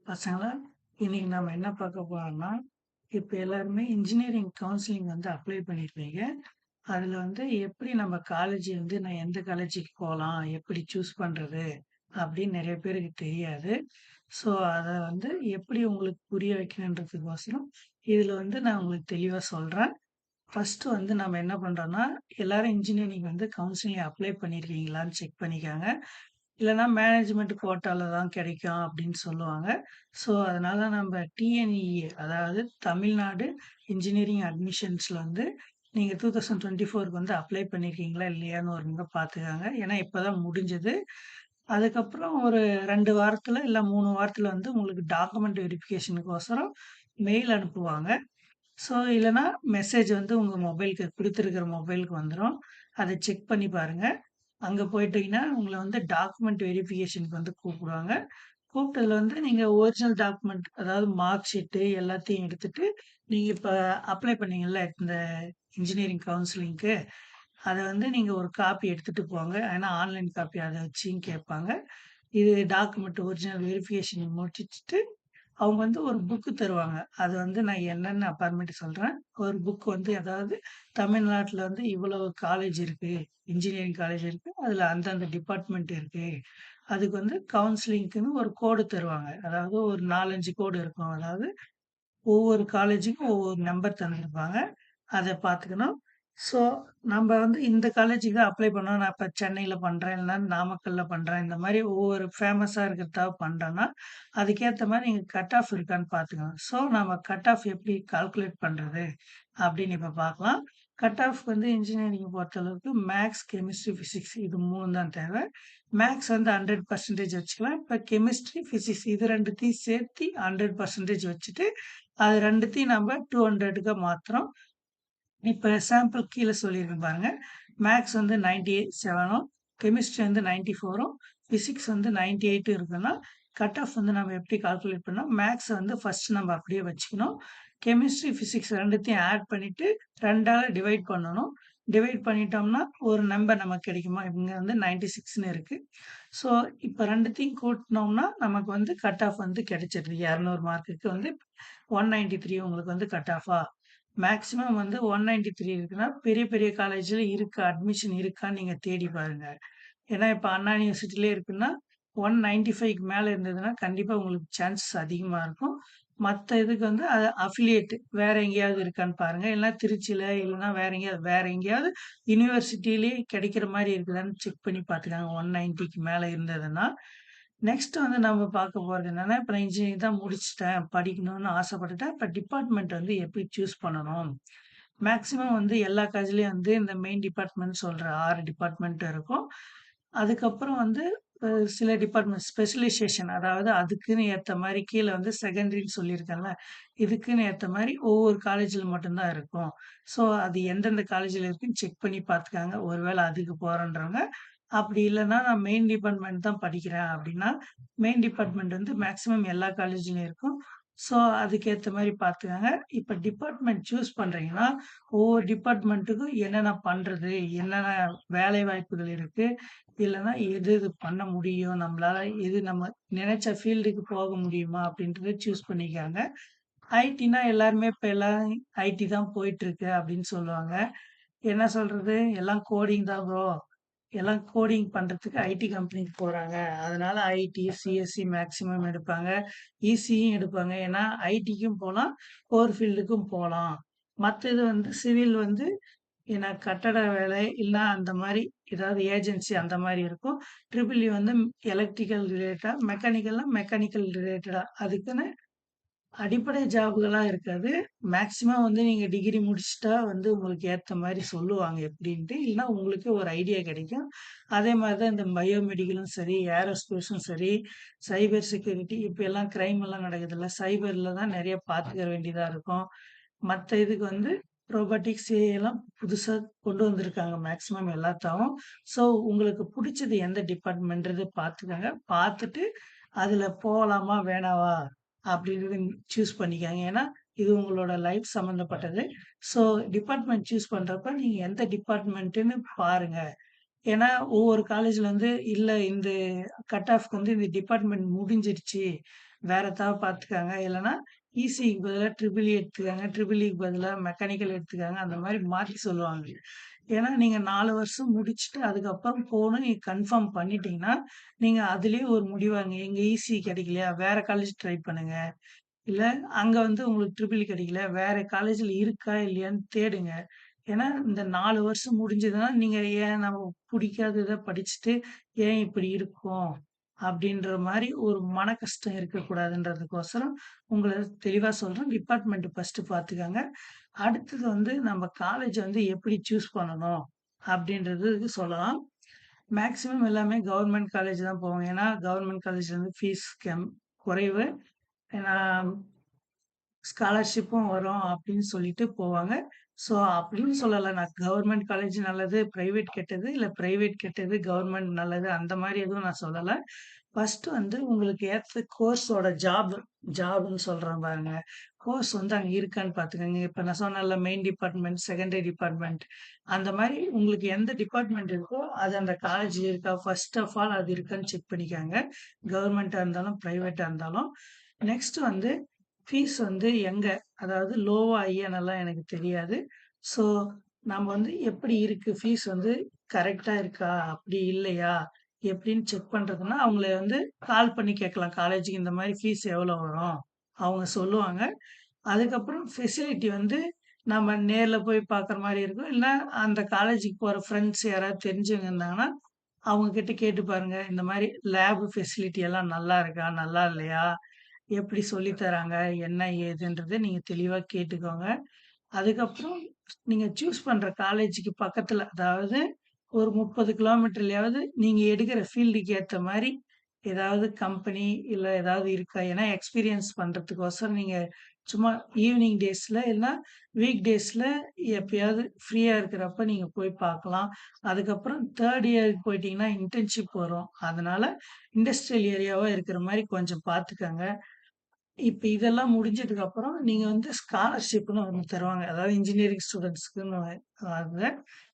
பசங்களா, இன்னைக்கு நம்ம என்ன பார்க்க போறோம்னா, இப்ப எல்லாருமே இன்ஜினியரிங் கவுன்சிலிங் வந்து அப்ளை பண்ணியிருப்பீங்க. அதுல வந்து எப்படி நம்ம காலேஜ் வந்து நான் எந்த காலேஜுக்கு போலாம்? எப்படி சூஸ் பண்றது? அப்படின்னு நெறைய பேருக்கு தெரியாது. ஸோ, அத வந்து எப்படி உங்களுக்கு புரிய வைக்கணுன்றதுக்கோசரம், இதுல வந்து நான் உங்களுக்கு தெளிவா சொல்றேன். ஃபர்ஸ்ட்டு வந்து நம்ம என்ன பண்றோம்னா, எல்லாரும் இன்ஜினியரிங் வந்து கவுன்சிலிங் அப்ளை பண்ணியிருக்கீங்களான்னு செக் பண்ணிக்கங்க. இல்லன்னா மேனேஜ்மெண்ட் கோட்டால தான் கிடைக்கும் அப்படின்னு சொல்லுவாங்க. ஸோ, அதனால நம்ம டிஎன்இஏ அதாவது தமிழ்நாடு இன்ஜினியரிங் அட்மிஷன்ஸ்ல வந்து நீங்க 2024க்கு வந்து அப்ளை பண்ணியிருக்கீங்களா இல்லையான்னு ஒரு முறை பார்த்துக்கங்க. ஏன்னா இப்பதான் முடிஞ்சது. அதுக்கப்புறம் ஒரு 2 வாரத்துல இல்ல 3 வாரத்துல வந்து உங்களுக்கு டாக்குமெண்ட் வெரிஃபிகேஷனுக்கோசரம் மெயில் அனுப்புவாங்க. ஸோ, இல்லன்னா மெசேஜ் வந்து உங்க மொபைலுக்கு குடுத்துருக்கிற மொபைலுக்கு வந்துரும். அத செக் பண்ணி பாருங்க. அங்க போயிட்டீங்கன்னா, உங்கள வந்து டாக்குமெண்ட் வெரிஃபிகேஷனுக்கு வந்து கூப்பிடுவாங்க. கூப்பிட்டதுல வந்து நீங்க ஒரிஜினல் டாக்குமெண்ட் அதாவது மார்க் ஷீட்டு எல்லாத்தையும் எடுத்துட்டு, நீங்க இப்ப அப்ளை பண்ணீங்கல்ல இந்த இன்ஜினியரிங் கவுன்சிலிங்க்கு, அத வந்து நீங்க ஒரு காப்பி எடுத்துட்டு போங்க. ஏன்னா ஆன்லைன் காப்பி அத வச்சும் கேட்பாங்க. இது டாக்குமெண்ட் ஒரிஜினல் வெரிஃபிகேஷன் முடிச்சுட்டு அவங்க வந்து ஒரு புக் தருவாங்க. அது வந்து நான் என்னன்னு அப்புறமேட்டு சொல்றேன். ஒரு புக் வந்து அதாவது தமிழ்நாட்டுல வந்து இவ்வளவு காலேஜ் இருக்கு. இன்ஜினியரிங் காலேஜ் இருக்கு. அதுல அந்தந்த டிபார்ட்மெண்ட் இருக்கு. அதுக்கு வந்து கவுன்சிலிங்க்குன்னு ஒரு கோடு தருவாங்க. அதாவது ஒரு 4, 5 கோடு இருக்கும். அதாவது ஒவ்வொரு காலேஜுக்கும் ஒவ்வொரு நம்பர் தந்திருப்பாங்க. அத பார்த்துக்கணும். ஸோ, நம்ப வந்து இந்த காலேஜுக்கு தான் அப்ளை பண்ணோம். நான் இப்ப சென்னையில பண்றேன், இல்லன்னா நாமக்கல்ல பண்றேன். இந்த மாரி ஒவ்வொரு ஃபேமஸா இருக்கிறதா பண்றேன்னா, அதுக்கேத்த மாரி நீங்க கட் ஆஃப் இருக்கான்னு பார்த்துக்கணும். ஸோ, நம்ம கட் ஆஃப் எப்படி கால்குலேட் பண்றது? அப்படின்னு இப்ப பார்க்கலாம். கட் ஆஃப் வந்து இன்ஜினியரிங் பொறுத்தளவுக்கு மேத்ஸ், கெமிஸ்ட்ரி, பிசிக்ஸ் இது 3 தான் தேவை. மேத்ஸ் வந்து 100% வச்சுக்கலாம். இப்ப கெமிஸ்ட்ரி, பிசிக்ஸ் இது 2த்தையும் சேர்த்து 100% வச்சுட்டு, அது 2த்தையும் நம்ம 200க்கு மாத்துறோம். இப்ப சாம்பிள் கீழ சொல்லியிருக்கேன் பாருங்க. மேத்ஸ் வந்து 97ம், கெமிஸ்ட்ரி வந்து 94ம், பிசிக்ஸ் வந்து 98 இருக்குன்னா, கட் ஆஃப் வந்து நம்ம எப்படி கால்குலேட் பண்ணோம், மேத்ஸ வந்து ஃபர்ஸ்ட் நம்ம அப்படியே வச்சுக்கணும். கெமிஸ்ட்ரி, பிசிக்ஸ் 2த்தையும் ஆட் பண்ணிட்டு 2ஆல டிவைட் பண்ணணும். டிவைட் பண்ணிட்டோம்னா, ஒரு நம்பர் நமக்கு கிடைக்குமா? இங்க வந்து 96ன்னு இருக்கு. ஸோ, இப்ப 2த்தையும் கூட்டுனோம்னா, நமக்கு வந்து கட் ஆஃப் வந்து கிடைச்சிடுது. 200 மார்க்குக்கு வந்து 193 உங்களுக்கு வந்து கட் ஆஃபா? மேக்ஸிமம் வந்து 193 இருக்குன்னா, பெரிய பெரிய காலேஜ்ல இருக்கா? அட்மிஷன் இருக்கான்னு நீங்க தேடி பாருங்க. ஏன்னா, இப்ப அண்ணா யூனிவர்சிட்டிலயே இருக்குன்னா, 195க்கு மேல இருந்ததுன்னா, கண்டிப்பா உங்களுக்கு சான்சஸ் அதிகமா இருக்கும். மத்த இதுக்கு வந்து அஃபிலியேட் வேற எங்கேயாவது இருக்கான்னு பாருங்க. இல்லன்னா திருச்சியில, இல்லன்னா வேற எங்கேயாவது யுனிவர்சிட்டிலயே கிடைக்கிற மாரி இருக்குதான்னு செக் பண்ணி பார்த்துக்கங்க. 190க்கு மேல இருந்ததுன்னா. நெக்ஸ்ட் வந்து நம்ம பார்க்க போறது என்னன்னா, இப்ப நான் இன்ஜினியரிங் தான் முடிச்சுட்டேன். படிக்கணும்னு ஆசைப்பட்டுட்டேன். இப்ப டிபார்ட்மெண்ட் வந்து எப்படி சூஸ் பண்ணணும்? மேக்ஸிமம் வந்து எல்லா காலேஜ்லயும் வந்து இந்த மெயின் டிபார்ட்மெண்ட் சொல்ற 6 டிபார்ட்மெண்ட் இருக்கும். அதுக்கப்புறம் வந்து சில டிபார்ட்மெண்ட் ஸ்பெஷலைசேஷன் அதாவது அதுக்குன்னு ஏத்த மாரி கீழ வந்து செகண்டரின்னு சொல்லியிருக்கேன்ல. இதுக்குன்னு ஏத்த மாரி ஒவ்வொரு காலேஜ்ல மட்டும் தான் இருக்கும். ஸோ அது எந்தெந்த காலேஜ்ல இருக்குன்னு செக் பண்ணி பார்த்துக்கங்க. ஒருவேள அதுக்கு போறேன்றவங்க. அப்படி இல்லன்னா நான் மெயின் டிபார்ட்மெண்ட் தான் படிக்கிறேன் அப்படின்னா, மெயின் டிபார்ட்மெண்ட் வந்து மேக்ஸிமம் எல்லா காலேஜ்லயும் இருக்கும். ஸோ அதுக்கேத்த மாரி பார்த்துக்கங்க. இப்ப டிபார்ட்மெண்ட் சூஸ் பண்றீங்கன்னா, ஒவ்வொரு டிபார்ட்மெண்ட்டுக்கும் என்னென்ன பண்றது? என்னென்ன வேலை வாய்ப்புகள் இருக்கு? இல்லன்னா எது எது பண்ண முடியும்? நம்மளால எது நம்ம நினைச்ச ஃபீல்டுக்கு போக முடியுமா? அப்படின்றத சூஸ் பண்ணிக்கங்க. ஐடின்னா எல்லாருமே இப்ப எல்லாம் ஐடி தான் போயிட்டுருக்கு அப்படின்னு சொல்லுவாங்க. என்ன சொல்றது? எல்லாம் கோடிங் தான் ப்ரோ. எல்லாம் கோடிங் பண்றதுக்கு ஐடி கம்பெனிக்கு போறாங்க. அதனால ஐடி, சிஎஸ்சி மேக்ஸிமம் எடுப்பாங்க. இசியும் எடுப்பாங்க. ஏன்னா ஐடிக்கும் போலாம், கோர் ஃபீல்டுக்கும் போலாம். மத்த இது வந்து சிவில் வந்து ஏன்னா கட்டட வேலை இல்ல அந்த மாரி ஏதாவது ஏஜென்சி அந்த மாரி இருக்கும். ட்ரிபிள் இ வந்து எலக்ட்ரிக்கல் ரிலேட்டடா, மெக்கானிக்கல்னா மெக்கானிக்கல் ரிலேட்டடா அதுக்குன்னு அடிப்படை ஜாப்களா இருக்காது. மேக்ஸிமம் வந்து நீங்க டிகிரி முடிச்சுட்டா வந்து உங்களுக்கு ஏத்த மாரி சொல்லுவாங்க எப்படின்ட்டு. இல்லன்னா உங்களுக்கே ஒரு ஐடியா கிடைக்கும். அதே மாரி தான் இந்த பயோமெடிக்கலும் சரி, ஏரோஸ்பேஸும் சரி, சைபர் செக்யூரிட்டி இப்ப எல்லாம் கிரைம் எல்லாம் நடக்குதுல்ல. சைபர்ல தான் நெறைய பார்த்துக்க வேண்டியதா இருக்கும். மத்த இதுக்கு வந்து ரோபோட்டிக்ஸ், ஏஐ எல்லாம் புதுசா கொண்டு வந்திருக்காங்க மேக்ஸிமம் எல்லாத்தாவும். ஸோ உங்களுக்கு புடிச்சது எந்த டிபார்ட்மெண்ட்றது பார்த்துக்கங்க. பார்த்துட்டு அதுல போலாமா? வேணாவா? அப்படின்றத சூஸ் பண்ணிக்கங்க. ஏன்னா, இது உங்களோட லைஃப் சம்மந்தப்பட்டது. ஸோ டிபார்ட்மெண்ட் சூஸ் பண்றப்ப நீங்க எந்த டிபார்ட்மெண்ட்டுன்னு பாருங்க. ஏன்னா, ஒவ்வொரு காலேஜ்ல வந்து, இல்ல இந்த கட் ஆஃப்க்கு வந்து இந்த டிபார்ட்மெண்ட் முடிஞ்சிருச்சு. வேற ஏதாவது பார்த்துக்காங்க. இல்லன்னா இசிஇக்கு பதிலா ட்ரிபிள் இ எடுத்துக்கங்க. ட்ரிபிள் இக்கு பதிலா மெக்கானிக்கல் எடுத்துக்கங்க. அந்த மாரி மாத்தி சொல்லுவாங்க. ஏன்னா, நீங்க 4 வருஷம் முடிச்சுட்டு அதுக்கப்புறம் போணும் நீங்க கன்ஃபார்ம் பண்ணிட்டீங்கன்னா, நீங்க அதிலேயே ஒரு முடிவாங்க. எங்க இசிஇ கிடைக்கலையா, வேற காலேஜ் ட்ரை பண்ணுங்க. இல்ல அங்க வந்து உங்களுக்கு ட்ரிபிள் இ கிடைக்கல, வேற காலேஜ்ல இருக்கா இல்லையான்னு தேடுங்க. ஏன்னா, இந்த 4 வருஷம் முடிஞ்சதுன்னா, நீங்க ஏன் நம்ம புடிக்காதத படிச்சுட்டு, ஏன் இப்படி இருக்கோம்? அப்படின்ற மாரி ஒரு மன கஷ்டம் இருக்கக்கூடாதுன்றதுக்கோசரம், உங்கள தெளிவா சொல்றேன். டிபார்ட்மெண்ட் ஃபர்ஸ்ட்டு பார்த்துக்கங்க. அடுத்தது வந்து நம்ம காலேஜ் வந்து எப்படி சூஸ் பண்ணணும்? அப்படின்றது சொல்லலாம். மேக்ஸிமம் எல்லாமே கவர்மெண்ட் காலேஜ் தான் போவாங்க. ஏன்னா, கவர்மெண்ட் காலேஜ்ல வந்து ஃபீஸ் குறைவு. ஏன்னா ஸ்காலர்ஷிப்பும் வரும் அப்படின்னு சொல்லிட்டு போவாங்க. ஸோ அப்படின்னு சொல்லல. நான் கவர்மெண்ட் காலேஜ் நல்லது, பிரைவேட் கெட்டது, இல்ல பிரைவேட் கெட்டது, கவர்மெண்ட் நல்லது அந்த மாரி எதுவும் நான் சொல்லல. ஃபர்ஸ்ட்டு வந்து உங்களுக்கு ஏத்த கோர்ஸோட ஜாப்ன்னு சொல்றேன் பாருங்க. கோர்ஸ் வந்து அங்க இருக்கான்னு பார்த்துக்கங்க. இப்ப நான் சொன்னேன்ல மெயின் டிபார்ட்மெண்ட், செகண்டரி டிபார்ட்மெண்ட் அந்த மாரி உங்களுக்கு எந்த டிபார்ட்மெண்ட் இருக்கோ, அது அந்த காலேஜ் இருக்கா? ஃபர்ஸ்ட் ஆஃப் ஆல் அது இருக்கான்னு செக் பண்ணிக்கங்க. கவர்மெண்ட்டா இருந்தாலும், பிரைவேட்டா இருந்தாலும். நெக்ஸ்ட் வந்து ஃபீஸ் வந்து எங்க? அதாவது லோவா, ஹையானெல்லாம் எனக்கு தெரியாது. ஸோ நம்ம வந்து எப்படி இருக்கு? ஃபீஸ் வந்து கரெக்ட்டா இருக்கா? அப்படி இல்லையா? எப்படின்னு செக் பண்றதுன்னா, அவங்கள வந்து கால் பண்ணி கேட்கலாம். காலேஜுக்கு இந்த மாரி ஃபீஸ் எவ்வளோ வரும்? அவங்க சொல்லுவாங்க. அதுக்கப்புறம் ஃபெசிலிட்டி வந்து நம்ம நேர்ல போய் பார்க்குற மாரி இருக்கும். இல்ல அந்த காலேஜுக்கு போற ஃப்ரெண்ட்ஸ் யாராவது தெரிஞ்சவங்க இருந்தாங்கன்னா, அவங்க கிட்ட கேட்டு பாருங்க. இந்த மாரி லேப் ஃபெசிலிட்டி எல்லாம் நல்லா இருக்கா? நல்லா இல்லையா? எப்படி சொல்லி தராங்க? என்ன ஏதுன்றத நீங்க தெளிவா கேட்டுக்கோங்க. அதுக்கப்புறம் நீங்க சூஸ் பண்ற காலேஜுக்கு பக்கத்துல, அதாவது ஒரு 30 கிலோமீட்டர்லயாவது நீங்க எடுக்கிற ஃபீல்டுக்கு ஏத்த மாரி ஏதாவது கம்பெனி இல்ல ஏதாவது இருக்கா? ஏன்னா எக்ஸ்பீரியன்ஸ் பண்றதுக்கோசரம் நீங்க சும்மா ஈவினிங் டேஸ்ல இல்லன்னா வீக் டேஸ்ல எப்பயாவது ஃப்ரீயா இருக்கிறப்ப நீங்க போய் பார்க்கலாம். அதுக்கப்புறம் 3 இயர்க்கு போயிட்டீங்கன்னா இன்டர்ன்ஷிப் வரும். அதனால இண்டஸ்ட்ரியல் ஏரியாவா இருக்கிற மாரி கொஞ்சம் பார்த்துக்கங்க. இப்ப இதெல்லாம் முடிஞ்சதுக்கு அப்புறம், நீங்க வந்து ஸ்காலர்ஷிப்ன்னு ஒண்ணு தருவாங்க. அதாவது இன்ஜினியரிங் ஸ்டூடண்ட்ஸ்க்குன்னு அது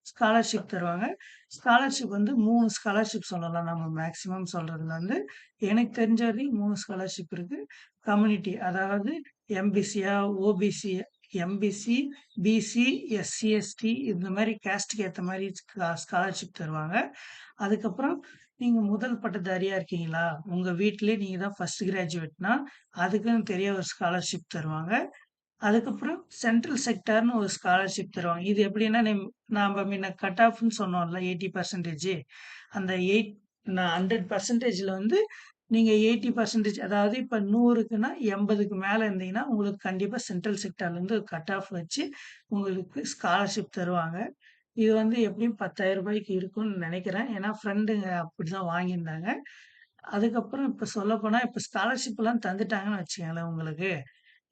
ஸ்காலர்ஷிப் தருவாங்க. ஸ்காலர்ஷிப் வந்து 3 ஸ்காலர்ஷிப் சொல்லலாம் நம்ம மேக்ஸிமம் சொல்றதுல வந்து. எனக்கு தெரிஞ்ச வரையும் 3 ஸ்காலர்ஷிப் இருக்கு. கம்யூனிட்டி அதாவது எம்பிசியா, OBC MBC, BC, SC, ST இந்த மாரி கேஸ்ட்க்கு ஏத்த மாரி ஸ்காலர்ஷிப் தருவாங்க. அதுக்கப்புறம் நீங்க முதல் பட்டதாரியா இருக்கீங்களா? உங்க வீட்டிலேயே நீங்க தான் ஃபர்ஸ்ட் கிராஜுவேட்னா, அதுக்குன்னு பெரிய ஒரு ஸ்காலர்ஷிப் தருவாங்க. அதுக்கப்புறம் சென்ட்ரல் செக்டார்ன்னு ஒரு ஸ்காலர்ஷிப் தருவாங்க. இது எப்படின்னா, நாம முன்ன கட் ஆஃப்ன்னு சொன்னோம்ல 80% அந்த 100%ல வந்து நீங்க 80% அதாவது இப்ப 100க்குன்னா 80க்கு மேல இருந்தீங்கன்னா, உங்களுக்கு கண்டிப்பா சென்ட்ரல் செக்டார்லேருந்து கட் ஆஃப் வச்சு உங்களுக்கு ஸ்காலர்ஷிப் தருவாங்க. இது வந்து எப்படியும் ரூ. 10,000க்கு இருக்கும்னு நெனைக்கிறேன். ஏன்னா ஃப்ரெண்டுங்க அப்படிதான் வாங்கியிருந்தாங்க. அதுக்கப்புறம் இப்ப சொல்லப்போனா, இப்ப ஸ்காலர்ஷிப்லாம் தந்துட்டாங்கன்னு வச்சுக்கங்களேன் உங்களுக்கு.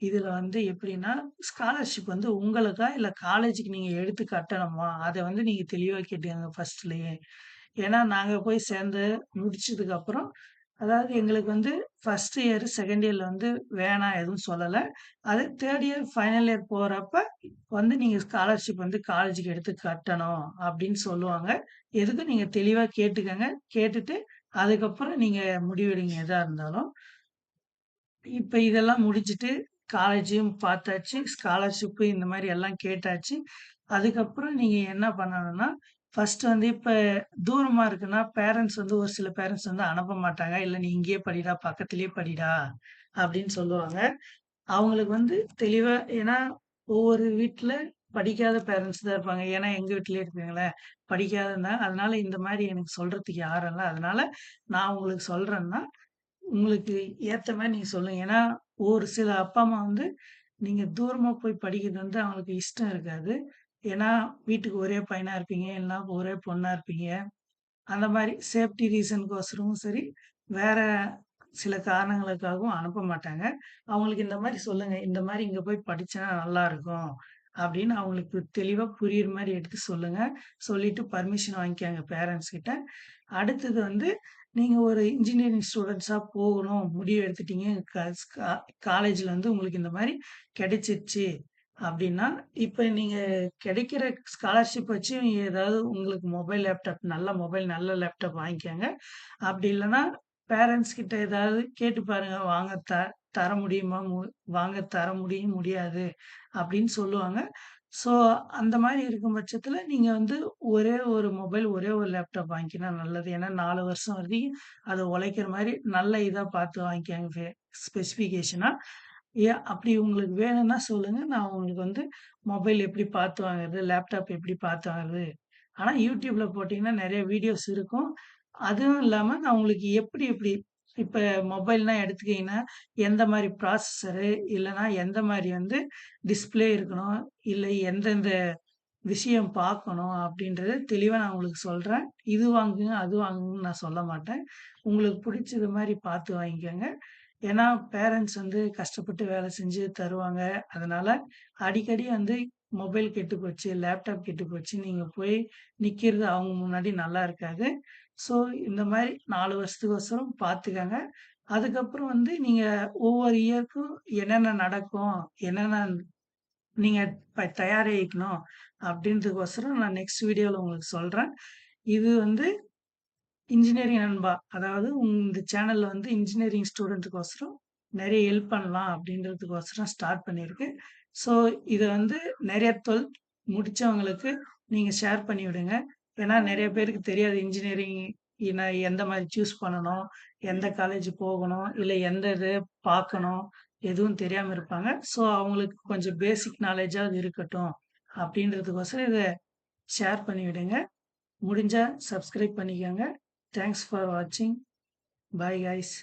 இதுல வந்து எப்படின்னா, ஸ்காலர்ஷிப் வந்து உங்களுக்கா? இல்ல காலேஜுக்கு நீங்க எடுத்து கட்டணுமா? அத வந்து நீங்க தெளிவா கேட்டுக்கங்க ஃபர்ஸ்ட்லயே. ஏன்னா நாங்க போய் சேர்ந்து முடிச்சதுக்கு அப்புறம், அதாவது எங்களுக்கு வந்து ஃபர்ஸ்ட் இயர், செகண்ட் இயர்ல வந்து வேணாம் எதுவும் சொல்லல. அது 3 இயர், ஃபைனல் இயர் போறப்ப வந்து நீங்க ஸ்காலர்ஷிப் வந்து காலேஜுக்கு எடுத்து கட்டணும் அப்படின்னு சொல்லுவாங்க. எதுக்கும் நீங்க தெளிவா கேட்டுக்கங்க. கேட்டுட்டு அதுக்கப்புறம் நீங்க முடிவெடுங்க எதா இருந்தாலும். இப்ப இதெல்லாம் முடிச்சுட்டு, காலேஜையும் பார்த்தாச்சு. ஸ்காலர்ஷிப் இந்த மாரி எல்லாம் கேட்டாச்சு. அதுக்கப்புறம் நீங்க என்ன பண்ணணும்னா, ஃபர்ஸ்ட் வந்து இப்ப தூரமா இருக்குன்னா, பேரண்ட்ஸ் வந்து ஒரு சில பேரண்ட்ஸ் வந்து அனுப்ப மாட்டாங்க. "இல்ல நீ இங்கேயே படிடா, பக்கத்திலேயே படிடா" அப்படின்னு சொல்லுவாங்க. அவங்களுக்கு வந்து தெளிவா ஏன்னா ஒவ்வொரு வீட்ல படிக்காத பேரண்ட்ஸ் தான் இருப்பாங்க. ஏன்னா எங்க வீட்லயே இருக்குங்களேன், படிக்காதவங்க. அதனால இந்த மாரி எனக்கு சொல்றதுக்கு யாரும் இல்ல. அதனால நான் உங்களுக்கு சொல்றேன்னா உங்களுக்கு ஏத்த மாரி நீங்க சொல்லுங்க. ஏன்னா, ஒரு சில அப்பா, அம்மா வந்து நீங்க தூரமா போய் படிக்கிறது வந்து அவங்களுக்கு இஷ்டம் இருக்காது. ஏன்னா, வீட்டுக்கு ஒரே பையனா இருப்பீங்க, இல்லனா ஒரே பொண்ணா இருப்பீங்க. அந்த மாரி சேஃப்டி ரீசனுக்கோசரமும் சரி, வேற சில காரணங்களுக்காகவும் அனுப்ப மாட்டாங்க. அவங்களுக்கு இந்த மாரி சொல்லுங்க. இந்த மாரி இங்க போய் படிச்சா நல்லாருக்கும். அப்படின்னு அவங்களுக்கு தெளிவா புரியிற மாரி எடுத்து சொல்லுங்க. சொல்லிட்டு பர்மிஷன் வாங்கிக்கங்க பேரண்ட்ஸ் கிட்ட. அடுத்தது வந்து நீங்க ஒரு இன்ஜினியரிங் ஸ்டூடண்ட்ஸா போகணும் முடிவு எடுத்துட்டீங்க. க ஸ்கா காலேஜ்ல வந்து உங்களுக்கு இந்த மாரி கிடைச்சிருச்சு. அப்டின்னா, இப்ப நீங்க கிடைக்கிற ஸ்காலர்ஷிப் வச்சு ஏதாவது உங்களுக்கு மொபைல், லேப்டாப் நல்ல மொபைல், நல்ல லேப்டாப் வாங்கிக்கங்க. அப்டி இல்லன்னா, பேரன்ட்ஸ் கிட்ட ஏதாவது கேட்டு பாருங்க. வாங்க தர முடியுமா? வாங்க தர முடியும், முடியாது அப்டின்னு சொல்லுவாங்க. ஸோ, அந்த மாரி இருக்கும் பட்சத்தில, நீங்க வந்து ஒரே ஒரு மொபைல், ஒரே ஒரு லேப்டாப் வாங்கிக்கினா நல்லது. ஏன்னா 4 வருஷம் வரைக்கும் அது உழைக்கிற மாரி நல்ல இதா பார்த்து வாங்கிக்கங்க ஸ்பெசிஃபிகேஷனா. அப்படி உங்களுக்கு வேணும்னா சொல்லுங்க. நான் உங்களுக்கு வந்து மொபைல் எப்படி பார்த்து வாங்குறது, லேப்டாப் எப்படி பார்த்து வாங்குறது. ஆனா YouTubeல போட்டீங்கன்னா நெறைய வீடியோஸ் இருக்கும். அதுவும் இல்லாம நான் உங்களுக்கு எப்படி எப்படி இப்ப மொபைல்னா எடுத்துக்கிட்டீங்கன்னா, எந்த மாரி ப்ராசஸரு இல்லன்னா எந்த மாரி வந்து டிஸ்ப்ளே இருக்கணும், இல்ல எந்தெந்த விஷயம் பார்க்கணும் அப்படின்றத தெளிவா நான் உங்களுக்கு சொல்றேன். இது வாங்குங்க, அது வாங்குங்கன்னு நான் சொல்ல மாட்டேன். உங்களுக்கு புடிச்சது மாரி பார்த்து வாங்கிக்கங்க. ஏன்னா, பேரண்ட்ஸ் வந்து கஷ்டப்பட்டு வேலை செஞ்சு தருவாங்க. அதனால அடிக்கடி வந்து மொபைல் கெட்டு போச்சு, லேப்டாப் கெட்டு போச்சு, நீங்க போய் நிக்கிறது அவங்க முன்னாடி நல்லா இருக்காது. ஸோ, இந்த மாரி 4 வருஷத்துக்கோசரம் பார்த்துக்கங்க. அதுக்கப்புறம் வந்து நீங்க ஒவ்வொரு இயர்க்கும் என்னென்ன நடக்கும், என்னென்ன நீங்க தயாரிக்கணும் அப்படின்றதுக்கோசரம் நான் நெக்ஸ்ட் வீடியோல உங்களுக்கு சொல்றேன். இது வந்து இன்ஜினியரிங் நண்பா. அதாவது இந்த சேனல்ல வந்து இன்ஜினியரிங் ஸ்டூடண்ட்டுக்கோசரம் நெறைய ஹெல்ப் பண்ணலாம் அப்படின்றதுக்கோசரம் ஸ்டார்ட் பண்ணியிருக்கு. ஸோ இத வந்து நெறைய 12த் முடிச்சவங்களுக்கு நீங்க ஷேர் பண்ணி விடுங்க. ஏன்னா நெறைய பேருக்கு தெரியாது இன்ஜினியரிங் எந்த மாரி சூஸ் பண்ணணும், எந்த காலேஜ் போகணும், இல்ல எந்த இது பார்க்கணும், எதுவும் தெரியாம இருப்பாங்க. ஸோ அவங்களுக்கு கொஞ்சம் பேசிக் நாலேட்ஜாவது இருக்கட்டும் அப்படின்றதுக்கோசரம் இத ஷேர் பண்ணி விடுங்க. முடிஞ்சா சப்ஸ்கிரைப் பண்ணிக்கங்க. தேங்க்ஸ் ஃபார் வாட்சிங். Bye guys.